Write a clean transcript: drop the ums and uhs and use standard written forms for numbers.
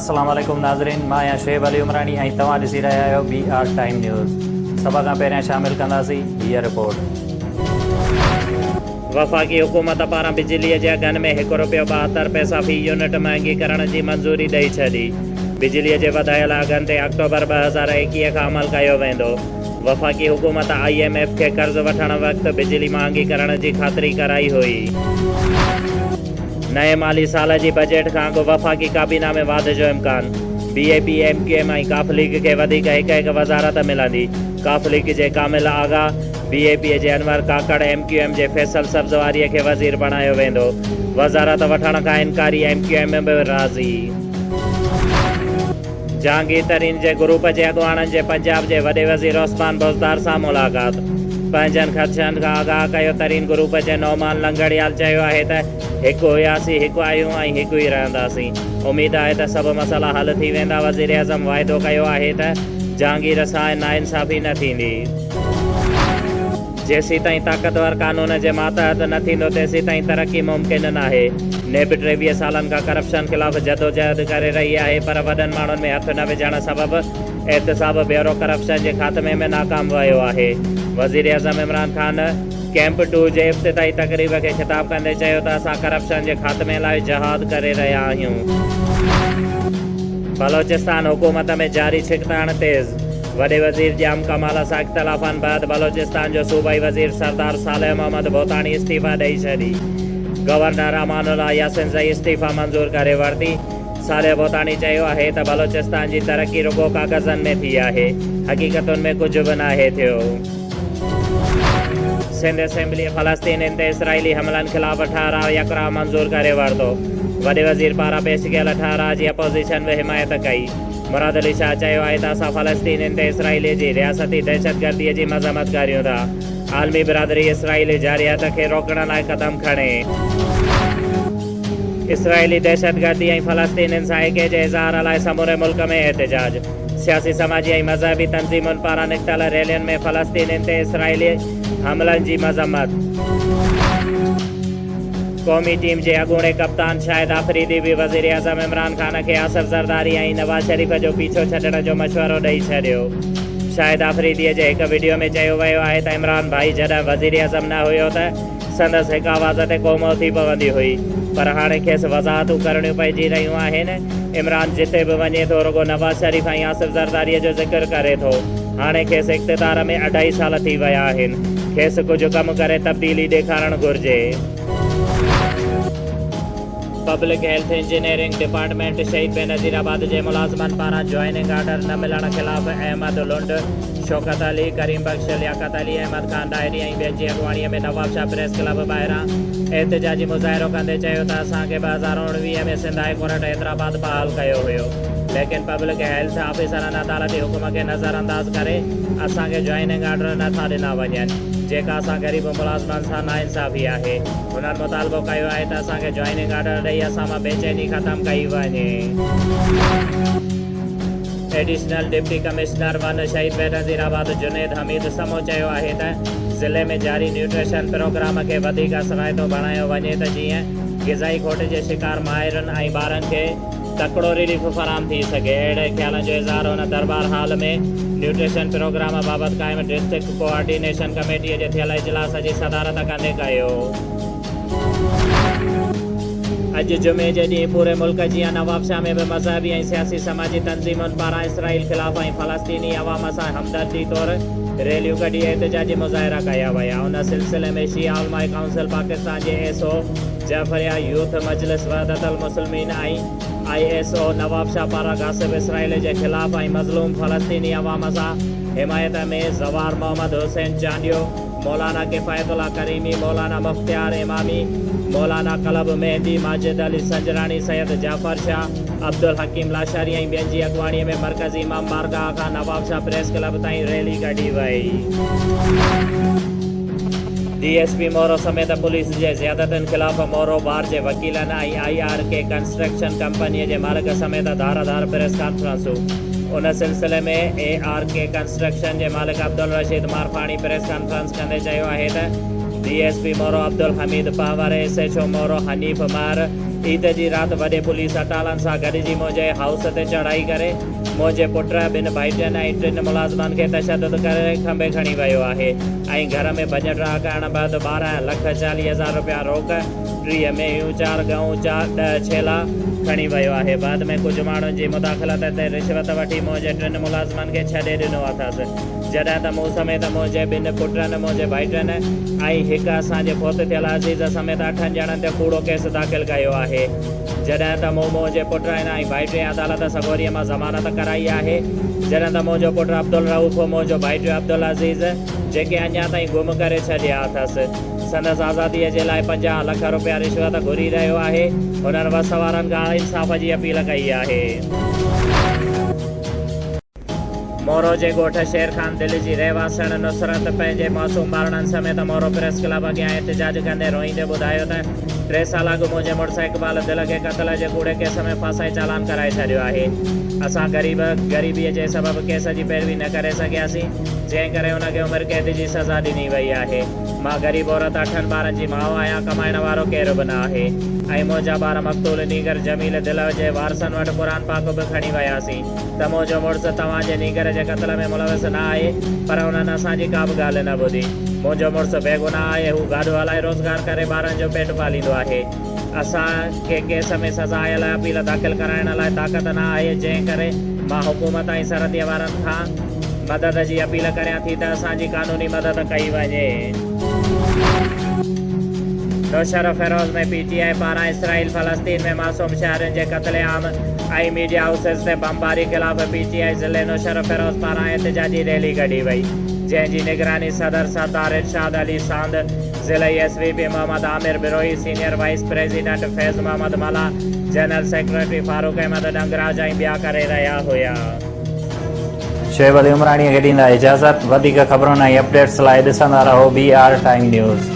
अस्सलाम वालेकुम नाज़रीन, मां आहियां शुएब अली उमरानी ऐं तव्हां ॾिसी रहिया आहियो BR टाइम न्यूज़। सभ खां पहिरियां शामिल कंदासीं हीअ रिपोर्ट। वफ़ाक़ी हुकूमत पारां बिजलीअ जे अघनि में ₹1.72 फ़ी यूनिट महांगी करण जी मंज़ूरी ॾेई छॾी। बिजलीअ जे वधायल अघनि ते अक्टूबर 2021 खां अमल कयो वेंदो। वफ़ाक़ी हुकूमत IMF खे कर्ज़ वठण वक़्तु बिजली महांगी करण जी ख़ातिरी कराई हुई। नए माली साल जी बजट खां अॻु वफ़ाक़ी काबीना में वाध जो इम्कान। BAP MQM ऐं काफ लीग खे वधीक हिकु वज़ारत मिलंदी। काफ लीग जे कामिल आगा, BAP जे अनवर काकड़, MQM जे फैसल सब्ज़वारीअ खे वज़ीर बणायो वेंदो। वज़ारत वठण खां इनकारी MQM बि राज़ी। जहांगीर तरीन जे ग्रुप जे अॻुवाणनि जे पंजाब जे वॾे वज़ीर ओस्मान बुज़दार सां मुलाक़ात। पंहिंजनि ख़दशनि खां आगाह कयो तरीन ग्रुप जे नौमान लंगड़ियाल चयो आहे त हिकु हुयासीं, हिकु आहियूं ऐं हिकु ई रहंदासीं। उमेद आहे त सभु मसइला हल थी वेंदा। वज़ीर आज़म वाइदो कयो आहे त जहांगीर सां नाइंसाफ़ी न थींदी। जेसीं ताईं ताक़तवर कानून जे मातहत न थींदो तेसीं ताईं तरक़ी मुमकिन नाहे। नेब 23 सालनि खां करप्शन ख़िलाफ़ जदोजहद करे रही आहे, पर वॾनि माण्हुनि में हथु न विझण सबबि एहतसाब ब्यूरो करप्शन जे ख़ात्मे में नाकाम वियो आहे। वज़ीर आज़म इमरान ख़ान कैंप 2 जे इफ़्तिताही तक़रीब खे ख़िताब कंदे चयो त असां करप्शन जे ख़ात्मे लाइ जहाद करे रहिया आहियूं। बलोचिस्तान हुकूमत में जारी छिकताण तेज़। वॾे वज़ीर जाम कमाल सां इख़्तिलाफ़नि बैदि बलोचिस्तान जो सूबाई वज़ीर सरदार सालेह मोहम्मद भूतानी इस्तीफ़ा ॾेई छॾी। गवर्नर अमानुल्लाह यासिन ज़ई इस्तीफ़ा मंज़ूर करे वरिती। सालेह भूतानी चयो आहे त बलोचिस्तान जी तरक़ी रुगो कागज़नि में थी आहे, हक़ीक़तुनि में कुझु बि नाहे थियो। सिंध असेंबली फ़लस्तीनियुनि ते इसराइली हमलनि ख़िलाफ़ ठाहराउ यकरा मंज़ूर करे वरितो। वॾे वज़ीर पारां पेश कयल ठाहराउ जी अपोज़िशन बि हिमायत कई। मुराद अली शाह चयो आहे त असां फ़लस्तीनियुनि ते इसराइली जी रियासती दहशतगर्दीअ जी मज़म्मत करियूं था। आलमी बिरादरी इसराइली जारियत खे रोकण लाइ क़दम खणे। इसराइली दहशतगर्दी ऐं फ़लस्तीनियुनि सां एके जे इज़हार लाइ समूरे मुल्क में एहतिजाज। सियासी समाजी ऐं मज़हबी तंज़ीमुनि पारां निकितल रैलियुनि में फ़लस्तीनियुनि ते इसराइली हमलनि जी मज़म्मत। क़ौमी टीम जे अॻूणे कप्तान शाहिद आफ़रीदी बि वज़ीर आज़म इमरान ख़ान खे आसिफ़ ज़रदारी ऐं नवाज़ शरीफ़ जो पीछो छॾण जो मशवरो ॾेई छॾियो। शाहिद आफ़रीदीअ जे हिकु वीडियो में चयो वियो आहे त इमरान भाई जॾहिं वज़ीर आज़म न हुयो त संदसि हिकु आवाज़ ते क़ौम थी पवंदी हुई, पर हाणे खेसि वज़ाहतूं करणियूं पइजी रहियूं आहिनि। इमरान जिते बि वञे थो रुगो नवाज़ शरीफ़ ऐं आसिफ़ ज़रदारीअ जो ज़िक्र करे थो। हाणे खेसि इक़्तिदार में 2.5 साल थी विया आहिनि। खेसि कुझु कमु करे तब्दीली ॾेखारणु घुरिजे। पब्लिक हेल्थ इंजीनियरिंग डिपार्टमेंट शहीद बेनज़ीराबाद जे मुलाज़मनि पारां जॉइनिंग ऑर्डर न मिलण ख़िलाफ़ अहमद लुंड, शौकत अली, करीम बख्श, लियाकत अली, अहमद खान डायरी ऐं ॿियनि जी अॻुवाणीअ में नवाब शाह प्रेस क्लब ॿाहिरां एहतिजाजी मुज़ाहिरो कंदे चयो त असांखे 2019 में सिंध हाई कोर्ट हैदराबाद बहाल कयो हुयो, लेकिन पब्लिक हेल्थ ऑफिसरनि अदालती हुकुम खे नज़रअंदाज़ करे असांखे जॉइनिंग ऑर्डर नथा ॾिना वञनि, जेका असां ग़रीब मुलाज़मनि सां नाइंसाफ़ी आहे। हुननि मुतालबो कयो आहे त असांखे जॉइनिंग ऑर्डर ॾेई असां मां बेचैनी ख़तमु कई वञे। एडिशनल डिप्टी कमिश्नर वन शहीद बेनज़ीराबाद जुनेद हमीद समो चयो आहे त ज़िले में जारी न्यूट्रिशन प्रोग्राम खे वधीक असराइतो बणायो वञे त जीअं ग़िज़ाई खोट जे शिकार माहिरनि ऐं ॿारनि खे तकिड़ो रिलीफ फराहम थी सघे। अहिड़े ख़्यालनि जो इज़हार हुन दरबार हाल में न्यूट्रिशन प्रोग्राम बाबति क़ाइमु डिस्ट्रिक्ट कोऑर्डिनेशन कमेटीअ जे थियल इजलास जी सदारत कंदे कयो। अॼु जुमे जे ॾींहुं पूरे मुल्क जी नवाब शाह में बि मज़हबी ऐं सियासी समाजी तंज़ीमुनि पारां इसराइल ख़िलाफ़ ऐं फ़लस्तीनी अवाम सां हमदर्दी तौरु रैलियूं कढी एहतिजाजी मुज़ाहिरा कया विया। उन सिलसिले में शिया उलमाए काउंसिल पाकिस्तान जे SO जाफ़रिया यूथ मजलिस वहदतुल मुस्लिमीन ऐं ISO नवाब शाह पारां गासिब इसराइल जे ख़िलाफ़ ऐं मज़लूम फ़लस्तीनी अवाम सां हिमायत में ज़वार मोहम्मद हुसैन चांडियो, मौलाना किफ़ायतुल्लाह करीमी, मौलाना मुख्तियार इमामी, मौलाना कलब मेहंदी, माजिद अली संजरानी, सैयद जाफ़र शाह, अब्दुल हकीम लाशारी ऐं ॿियनि जी अॻुवाणीअ में मरकज़ी इमाम बारगाह खां नवाब शाह प्रेस क्लब ताईं रैली कढी वई। DSP मोरो समेत पुलिस जे ज़ियादतुनि ख़िलाफ़ मोरो बार जे वकीलनि ऐं IRK कंस्ट्रक्शन कंपनीअ जे मालिक समेत धारदार प्रेस कॉन्फ्रेंसूं। उन सिलसिले में ARK कंस्ट्रक्शन जे मालिक अब्दुल रशीद मारफाणी प्रेस कॉन्फ्रेंस कंदे चयो आहे त DSP मोरो अब्दुल हमीद पावर, SHO मोरो हनीफ मार, ईद जी राति वॾे पुलिस अटालन सां गॾिजी मुंहिंजे हाउस ते चढ़ाई करे मुंहिंजे पुट 2 भाइटियुनि ऐं 3 मुलाज़िमनि खे तशदुद करे खंबे खणी वियो आहे ऐं घर में भॼ ड्राह करण बैदि 12,40,000 रुपया रोक, 3 मेयूं, 4 गऊं, 10 छेला खणी वियो आहे। बाद में कुझु माण्हुनि जी मुदाख़लत ते रिश्वत वठी मुंहिंजे 3 मुलाज़िमनि खे छॾे ॾिनो अथसि, जॾहिं त मूं समेत मुंहिंजे 2 पुटनि, मुंहिंजे भाइटियुनि ऐं हिकु असांजे फोत थियल अज़ीज़ समेत 8 ॼणनि ते कूड़ो केस दाख़िल कयो आहे। जॾहिं त मूं मुंहिंजे पुट ऐं भाइटे अदालत सगोरीअ मां ज़मानत कराई आहे, जॾहिं त मुंहिंजो पुटु अब्दुल रऊफ़, मुंहिंजो भाइटियो अब्दुल अज़ीज़, जेके अञा ताईं गुम करे छॾिया अथसि, संदसि आज़ादीअ जे लाइ 50 लख रुपया रिश्वत घुरी रहियो आहे। हुननि वस वारनि खां इंसाफ़ जी अपील कई आहे। मोरो जे ॻोठ शेर खान दिल्ली जी रहवासण नुसरत पंहिंजे मासूम ॿारनि समेत मोरो प्रेस क्लब अॻियां एहतिजाज कंदे रोईंदे ॿुधायो त 3 साल अॻु मुंहिंजे मुड़ुस इक़बाल दिल खे क़त्ल जे कूड़े केस में फांसाए चालान कराए छॾियो आहे। असां ग़रीबीअ जे सबबु केस जी पैरवी न करे सघियासीं, जंहिं करे हुनखे उमिरि क़ैद जी सज़ा ॾिनी वई आहे। मां ग़रीब औरत 8 ॿारनि जी माउ आहियां, कमाइण वारो केरु बि न आहे ऐं मुंहिंजा ॿार मक़तूल नीगर जमील दिल जे वारसनि वटि क़ुरान पाक बि खणी वियासीं त मुंहिंजो मुड़ुसु तव्हांजे नीगर जे क़त्ल में मुलविस न आहे, पर हुननि असांजी का बि ॻाल्हि न ॿुधी। मुंहिंजो मुड़ुसु बेगुनाह आहे, हू गाॾो हलाए रोज़गार करे ॿारनि जो पेट पालींदो आहे। असांखे केस में सज़ा लाइ अपील दाख़िल कराइण लाइ ताक़त न आहे, जंहिं करे मां हुकूमत ऐं सरहदीअ वारनि खां मदद जी अपील करियां थी त असांजी कानूनी मदद कई वञे। नौशर फिरोज़ में PTI पारां इसराइल फ़लस्तीन में मासूम शहरनि जे क़त्लेआम ऐं मीडिया हाउसिस ते बमबारी ख़िलाफ़ PTI ज़िले नौशर फिरोज़ पारां एहतिजाजी रैली कढी वई, जंहिंजी निगरानी सदर सरदार इरशाद अली सांद, ज़िलई SVP Mohammad Aamir Biroi, senior vice president Faiz Mohammad Mala, general secretary Farooq Ahmed Dangraj ऐं ॿिया करे रहिया हुया। शोएब अली उमराणी खे ॾींदा इजाज़त। वधीक ख़बरुनि ऐं अपडेट्स लाइ ॾिसंदा रहो BR टाइम न्यूज़।